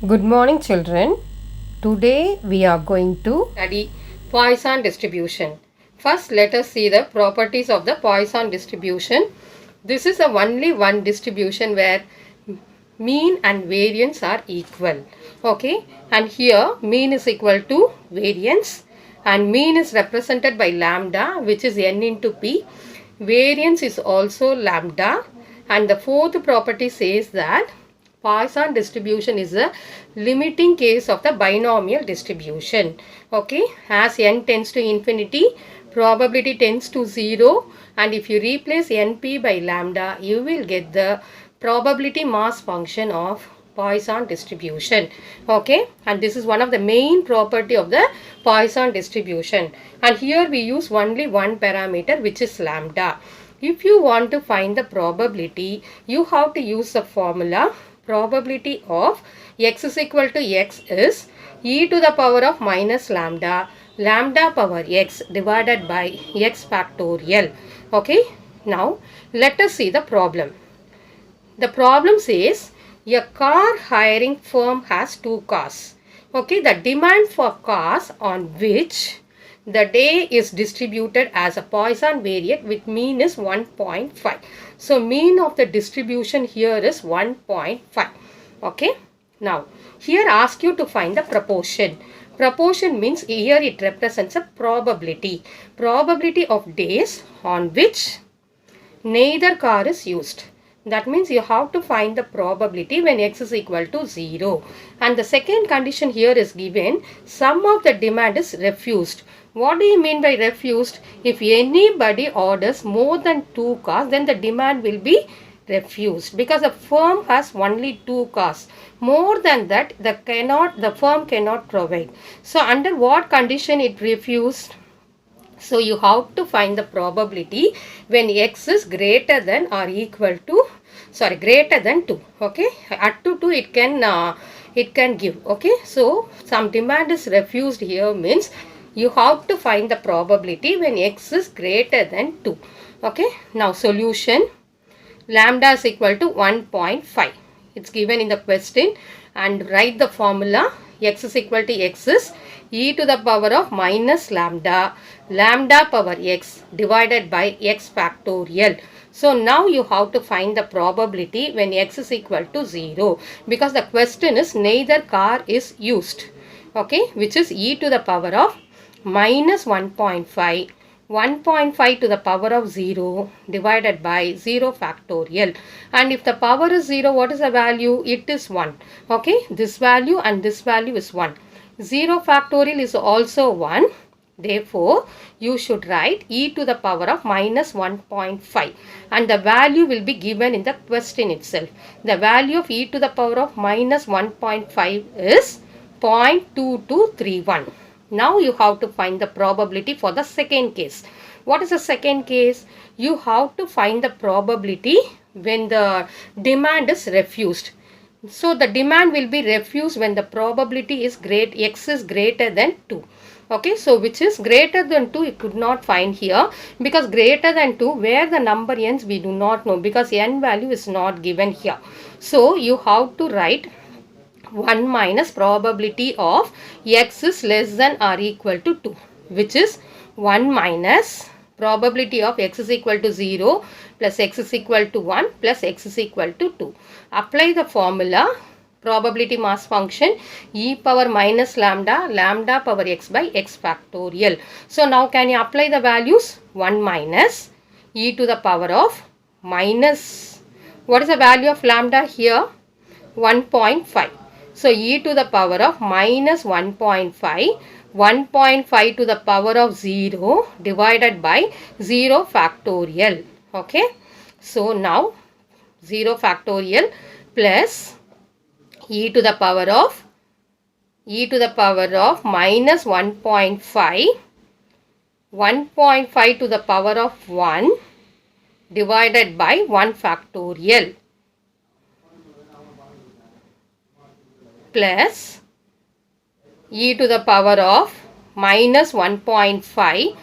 Good morning, children. Today we are going to study Poisson distribution. First, let us see the properties of the Poisson distribution. This is a only one distribution where mean and variance are equal. Okay, and here mean is equal to variance, and mean is represented by lambda, which is n into p. Variance is also lambda, and the fourth property says that Poisson distribution is a limiting case of the binomial distribution. Okay, as n tends to infinity, probability tends to 0, and if you replace np by lambda, you will get the probability mass function of Poisson distribution. Okay, and this is one of the main property of the Poisson distribution, and here we use only one parameter, which is lambda. If you want to find the probability, you have to use the formula. Probability of x is equal to x is e to the power of minus lambda, lambda power x divided by x factorial. Okay, now let us see the problem. The problem says a car hiring firm has two cars. Okay, the demand for cars on which the day is distributed as a Poisson variant with mean is 1.5. So mean of the distribution here is 1.5. Okay, now here ask you to find the proportion. Proportion means here it represents a probability. Probability of days on which neither car is used. That means you have to find the probability when x is equal to 0. And the second condition here is given, some of the demand is refused. What do you mean by refused? If anybody orders more than 2 cars, then the demand will be refused, because the firm has only 2 cars. More than that, the firm cannot provide. So under what condition it refused? So you have to find the probability when x is greater than or equal to, greater than 2. Okay, up to 2 it can give. Okay, so some demand is refused here means you have to find the probability when x is greater than 2. Okay, now solution. Lambda is equal to 1.5. It's given in the question, and write the formula. X is equal to x is e to the power of minus lambda, lambda power x divided by x factorial. So now you have to find the probability when x is equal to 0, because the question is neither car is used. Okay, which is e to the power of minus 1.5. 1.5 to the power of 0 divided by 0 factorial, and if the power is 0, what is the value? It is 1. Okay, this value and this value is 1. 0 factorial is also 1. Therefore, you should write e to the power of minus 1.5, and the value will be given in the question itself. The value of e to the power of minus 1.5 is 0.2231. Now you have to find the probability for the second case. What is the second case? You have to find the probability when the demand is refused. So the demand will be refused when the probability is x is greater than 2. Okay, so which is greater than 2 you could not find here, because greater than 2, where the number ends we do not know, because n value is not given here. So you have to write 1 minus probability of x is less than or equal to 2, which is 1 minus probability of x is equal to 0 plus x is equal to 1 plus x is equal to 2. Apply the formula. Probability mass function e power minus lambda, lambda power x by x factorial. So now can you apply the values? 1 minus e to the power of minus, what is the value of lambda here? 1.5. So e to the power of minus 1.5, 1.5 to the power of 0 divided by 0 factorial. Okay, so now 0 factorial plus e to the power of minus 1.5, 1.5 to the power of 1 divided by 1 factorial, plus e to the power of minus 1.5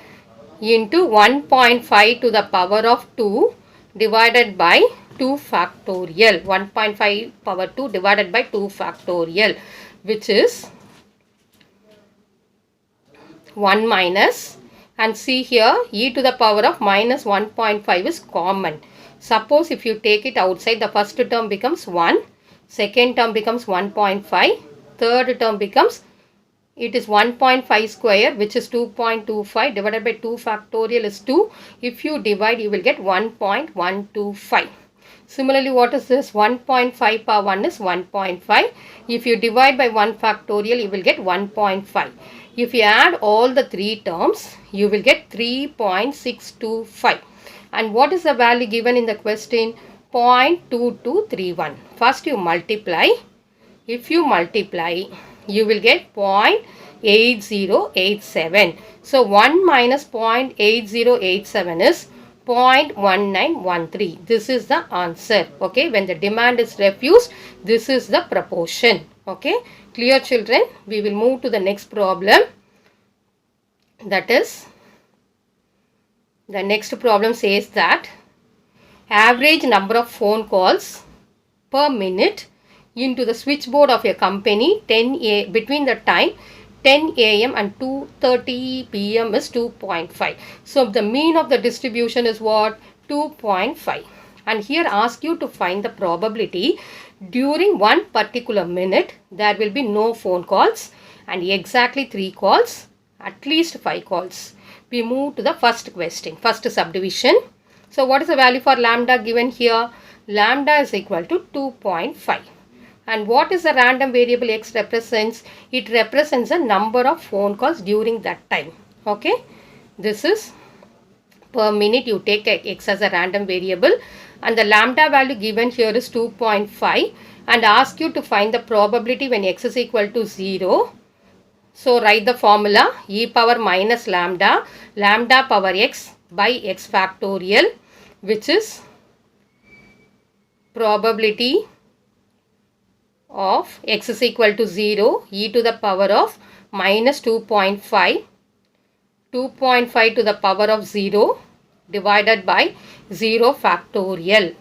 into 1.5 to the power of 2 divided by 2 factorial. 1.5 power 2 divided by 2 factorial, which is 1 minus, and see here e to the power of minus 1.5 is common. Suppose if you take it outside, the first term becomes 1, second term becomes 1.5, third term becomes, it is 1.5 square, which is 2.25 divided by 2 factorial is 2. If you divide, you will get 1.125. Similarly, what is this? 1.5 power 1 is 1.5. If you divide by 1 factorial, you will get 1.5. If you add all the three terms, you will get 3.625. And what is the value given in the question? 0.2231. First you multiply. If you multiply, you will get 0.8087. So 1 minus 0.8087 is 0.1913. This is the answer. Okay, when the demand is refused, this is the proportion. Okay, clear children? We will move to the next problem. That is, the next problem says that average number of phone calls per minute into the switchboard of a company between the time 10 a.m. and 2:30 p.m. is 2.5. So the mean of the distribution is what? 2.5. And here ask you to find the probability during one particular minute there will be no phone calls and exactly 3 calls, at least 5 calls. We move to the first question, first subdivision. So what is the value for lambda given here? Lambda is equal to 2.5. And what is the random variable x represents? It represents the number of phone calls during that time. Okay. This is per minute. You take x as a random variable. And the lambda value given here is 2.5. And ask you to find the probability when x is equal to 0. So write the formula e power minus lambda, lambda power x by x factorial, which is probability of x is equal to 0, e to the power of minus 2.5, 2.5 to the power of 0 divided by 0 factorial.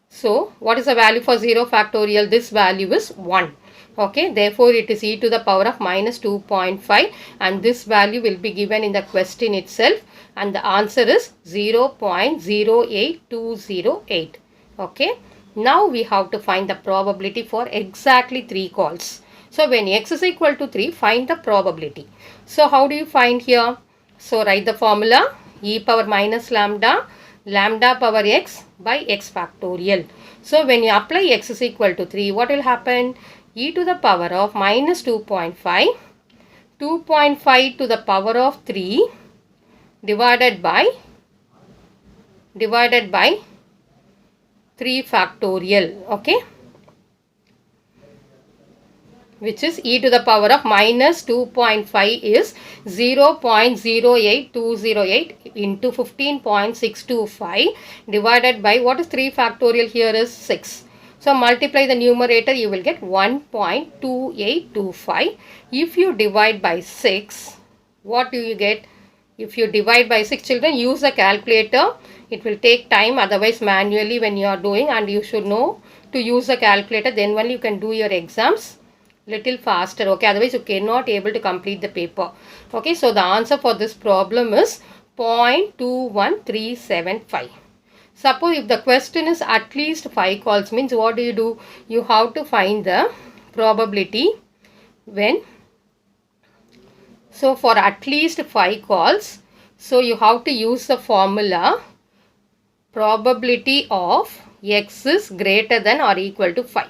So what is the value for 0 factorial? This value is 1. Okay, therefore it is e to the power of minus 2.5 and this value will be given in the question itself and the answer is 0.08208. Okay, now we have to find the probability for exactly 3 calls. So when x is equal to 3, find the probability. So how do you find here? So write the formula e power minus lambda, lambda power x by x factorial. So when you apply x is equal to 3, what will happen? E to the power of minus 2.5, 2.5 to the power of 3 divided by 3 factorial, okay, which is e to the power of minus 2.5 is 0.08208 into 15.625 divided by, what is 3 factorial here is 6. So multiply the numerator, you will get 1.2825. If you divide by 6, what do you get? If you divide by 6, children, use a calculator. It will take time, otherwise manually when you are doing, and you should know to use a calculator, then only you can do your exams little faster. Okay, otherwise you cannot able to complete the paper. Okay, so the answer for this problem is 0.21375. Suppose if the question is at least 5 calls, means what do? You have to find the probability when. So for at least 5 calls, so you have to use the formula probability of x is greater than or equal to 5.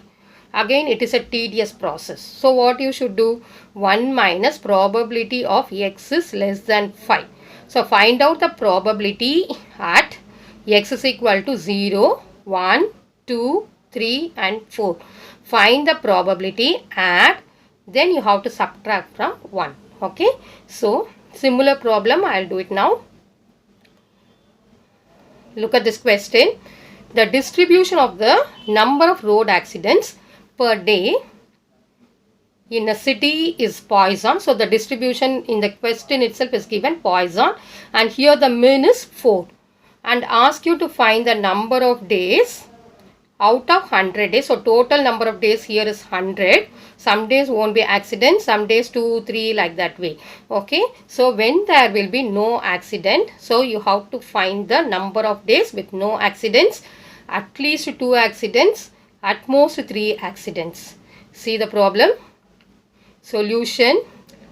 Again, it is a tedious process. So what you should do? 1 minus probability of x is less than 5. So find out the probability at x is equal to 0, 1, 2, 3 and 4. Find the probability at, then you have to subtract from 1. Okay. So similar problem, I will do it now. Look at this question. The distribution of the number of road accidents per day in a city is Poisson. So the distribution in the question itself is given Poisson, and here the mean is 4. and ask you to find the number of days out of 100 days. So total number of days here is 100. Some days won't be accident, some days 2, 3, like that way. Okay, so when there will be no accident, so you have to find the number of days with no accidents. At least 2 accidents, at most 3 accidents. See the problem. Solution: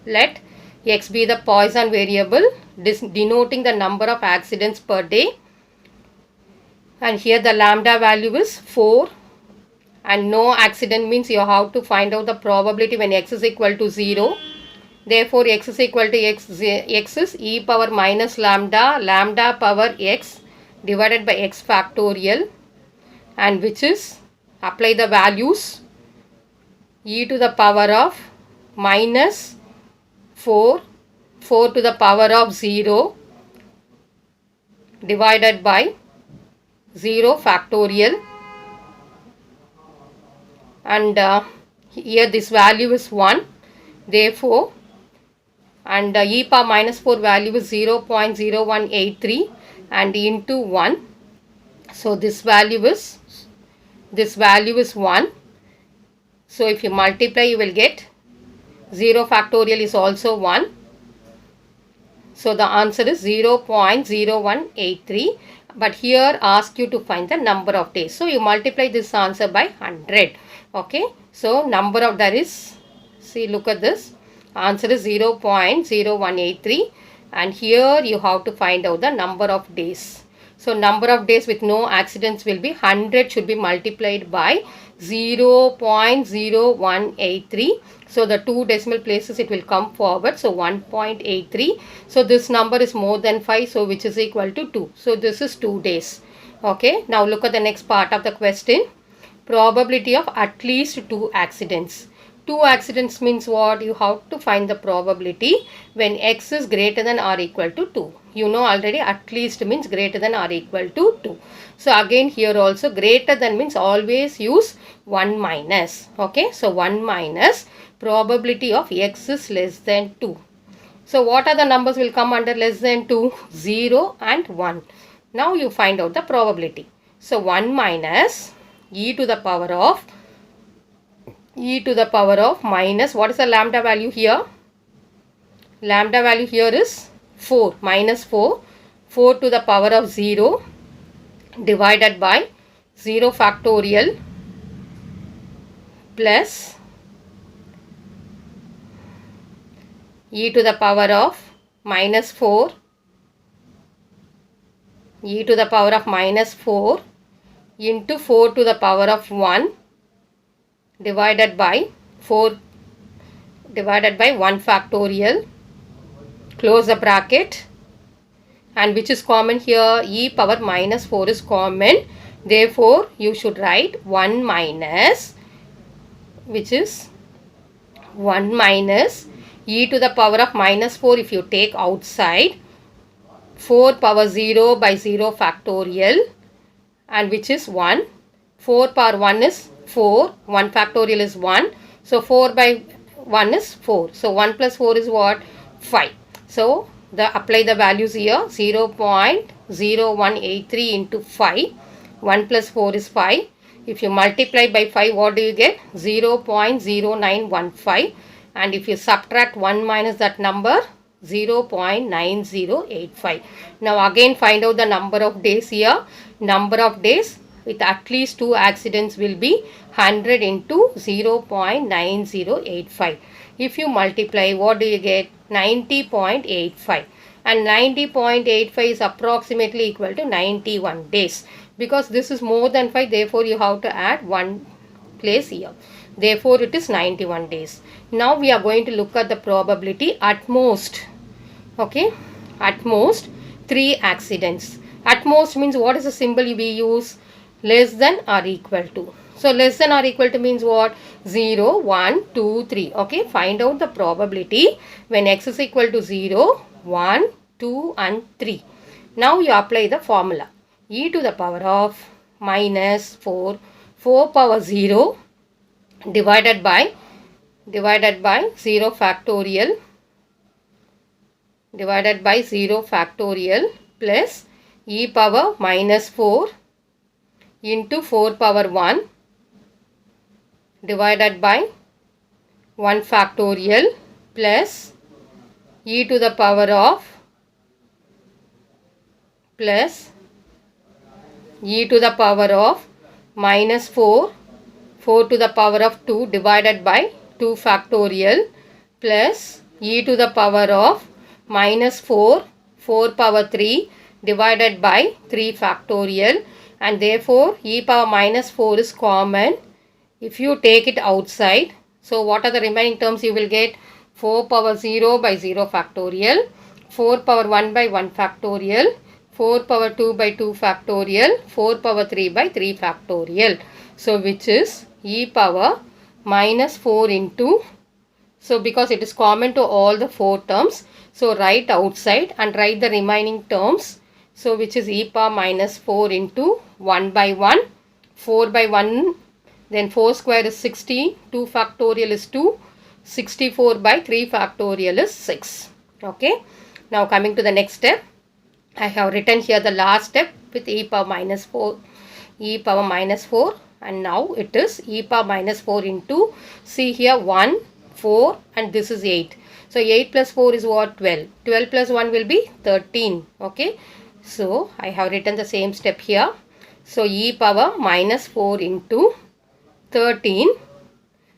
let x be the Poisson variable denoting the number of accidents per day, and here the lambda value is 4, and no accident means you have to find out the probability when x is equal to 0. Therefore x is equal to x is e power minus lambda power x divided by x factorial, and which is, apply the values, e to the power of minus 4 to the power of 0 divided by 0 factorial, and here this value is 1. Therefore, and e power minus 4 value is 0.0183 and into 1. So this value is 1. So if you multiply, you will get 0 factorial is also 1. So the answer is 0.0183. But here ask you to find the number of days. So you multiply this answer by 100. Okay. So number of, that is, see, look at this. Answer is 0.0183. And here you have to find out the number of days. So number of days with no accidents will be 100 should be multiplied by 0.0183. So the 2 decimal places it will come forward. So 1.83. So this number is more than 5. So which is equal to 2. So this is 2 days. Okay. Now look at the next part of the question. Probability of at least 2 accidents. 2 accidents means what? You have to find the probability when x is greater than or equal to 2. You know already, at least means greater than or equal to 2. So again here also greater than means always use 1 minus. Okay. So 1 minus probability of x is less than 2. So what are the numbers will come under less than 2? 0 and 1. Now you find out the probability. So 1 minus e to the power of minus, what is the lambda value here? Lambda value here is 4, minus 4 to the power of 0 divided by 0 factorial plus e to the power of minus 4 into 4 to the power of 1 divided by 1 factorial, close the bracket, and which is common here? E power minus 4 is common. Therefore you should write 1 minus, which is 1 minus e to the power of minus 4 if you take outside, 4 power 0 by 0 factorial, and which is 1. 4 power 1 is 4, 1 factorial is 1. So 4 by 1 is 4. So 1 plus 4 is what? 5. So apply the values here, 0.0183 into 5. 1 plus 4 is 5. If you multiply by 5, what do you get? 0.0915. And if you subtract 1 minus that number, 0.9085. Now again find out the number of days here. Number of days with at least 2 accidents will be 100 into 0.9085. If you multiply, what do you get? 90.85. And 90.85 is approximately equal to 91 days. Because this is more than 5, therefore you have to add 1 place here. Therefore it is 91 days. Now we are going to look at the probability at most. Okay. At most 3 accidents. At most means what is the symbol we use? Less than or equal to. So less than or equal to means what? 0, 1, 2, 3. Okay. Find out the probability when x is equal to 0, 1, 2 and 3. Now you apply the formula. E to the power of minus 4 power 0 divided by 0 factorial plus e power minus 4 into 4 power 1 divided by 1 factorial plus e to the power of plus e to the power of minus 4 to the power of 2 divided by 2 factorial plus e to the power of minus 4 power 3 divided by 3 factorial, and therefore e power minus 4 is common. If you take it outside, so what are the remaining terms you will get? 4 power 0 by 0 factorial, 4 power 1 by 1 factorial, 4 power 2 by 2 factorial, 4 power 3 by 3 factorial. So which is e power minus 4 into, so because it is common to all the 4 terms, so write outside and write the remaining terms. So which is e power minus 4 into 1 by 1, 4 by 1, then 4 square is 60, 2 factorial is 2, 64 by 3 factorial is 6. Okay. Now coming to the next step, I have written here the last step with e power minus 4, and now it is e power minus 4 into, see here 1, 4 and this is 8. So 8 plus 4 is what? 12. 12 plus 1 will be 13. Okay. So I have written the same step here. So e power minus 4 into 13,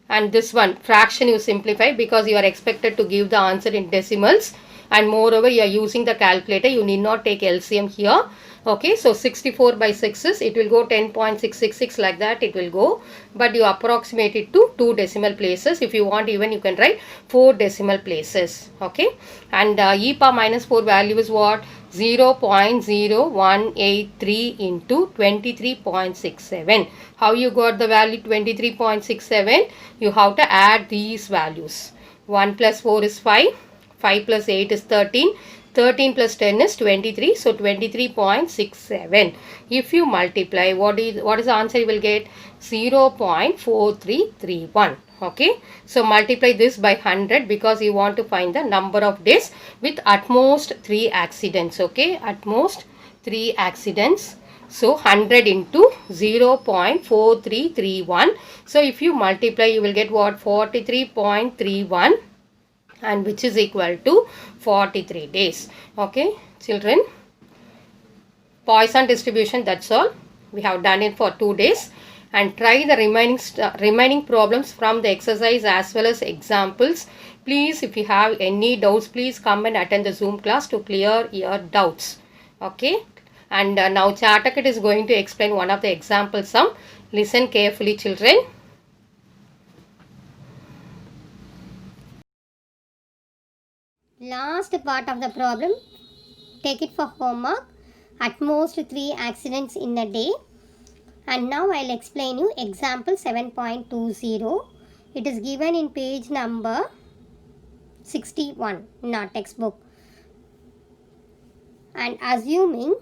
and this one fraction you simplify because you are expected to give the answer in decimals, and moreover you are using the calculator, you need not take LCM here. Okay, so 64 by 6 is, it will go 10.666 like that it will go, but you approximate it to 2 decimal places. If you want, even you can write 4 decimal places. Okay, and e power minus 4 value is what? 0.0183 into 23.67. How you got the value 23.67? You have to add these values. 1 plus 4 is 5, 5 plus 8 is 13, 13 plus 10 is 23, so 23.67. If you multiply, what is the answer you will get? 0.4331. Okay, so multiply this by 100 because you want to find the number of days with at most 3 accidents. Okay, at most 3 accidents. So 100 into 0.4331. So if you multiply, you will get what? 43.31, and which is equal to 43 days. Okay, children, Poisson distribution, that's all. We have done it for 2 days, and try the remaining problems from the exercise as well as examples. Please, if you have any doubts, please come and attend the Zoom class to clear your doubts. Okay, and now Chartakit is going to explain one of the example sum. Listen carefully, children. Last part of the problem, take it for homework. At most 3 accidents in a day. And now I'll explain you example 7.20. It is given in page number 61 in our textbook. And assuming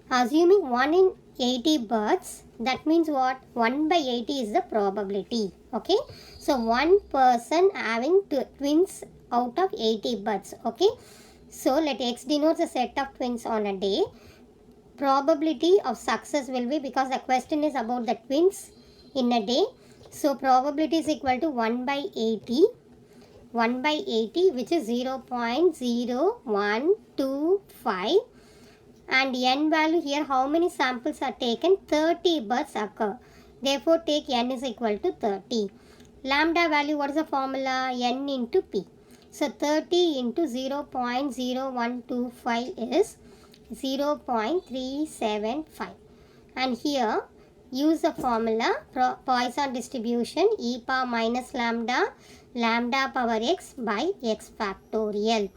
1 in 80 births, that means what? 1 by 80 is the probability. Okay, so one person having twins out of 80 births. Okay, so let X denotes a set of twins on a day. Probability of success will be, because the question is about the twins in a day, so probability is equal to 1 by 80, which is 0.0125, and n value here, how many samples are taken? 30 births occur, therefore take n is equal to 30. Lambda value, what is the formula? N into P. So 30 into 0.0125 is 0.375, and here use the formula Poisson distribution, e power minus lambda power x by x factorial,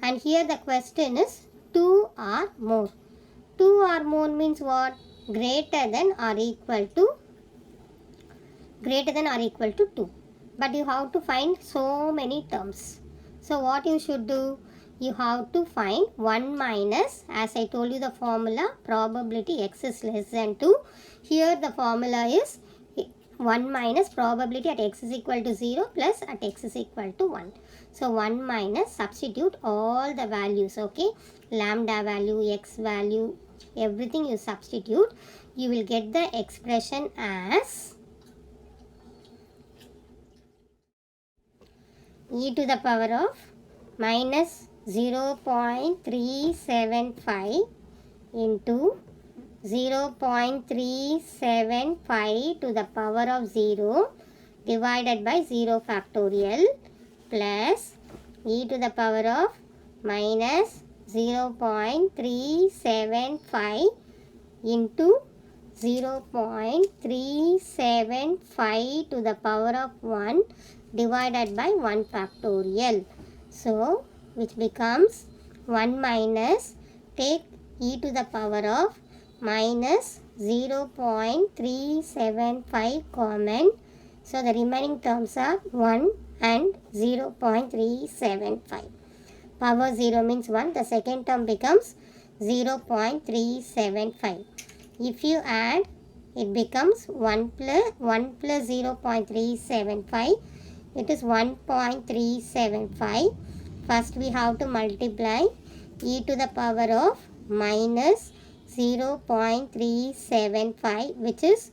and here the question is 2 or more. 2 or more means what? Greater than or equal to 2, but you have to find so many terms. So what you should do? You have to find 1 minus, as I told you the formula, probability x is less than 2. Here the formula is 1 minus probability at x is equal to 0 plus at x is equal to 1. So 1 minus, substitute all the values, okay? Lambda value, x value, everything you substitute. You will get the expression as e to the power of minus 0.375 into 0.375 to the power of 0 divided by 0 factorial plus e to the power of minus 0.375 into 0.375 to the power of 1 divided by 1 factorial. So, which becomes 1 minus, take e to the power of minus 0.375 common. So, the remaining terms are 1 and 0.375. Power 0 means 1. The second term becomes 0.375. If you add, it becomes 1 plus 0.375. It is 1.375. First we have to multiply e to the power of minus 0.375, which is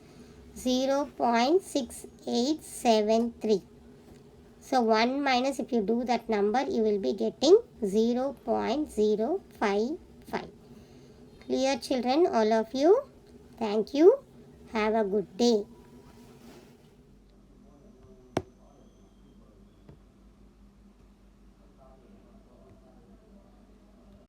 0.6873. So 1 minus, if you do that number, you will be getting 0.055. Clear, children, all of you? Thank you. Have a good day.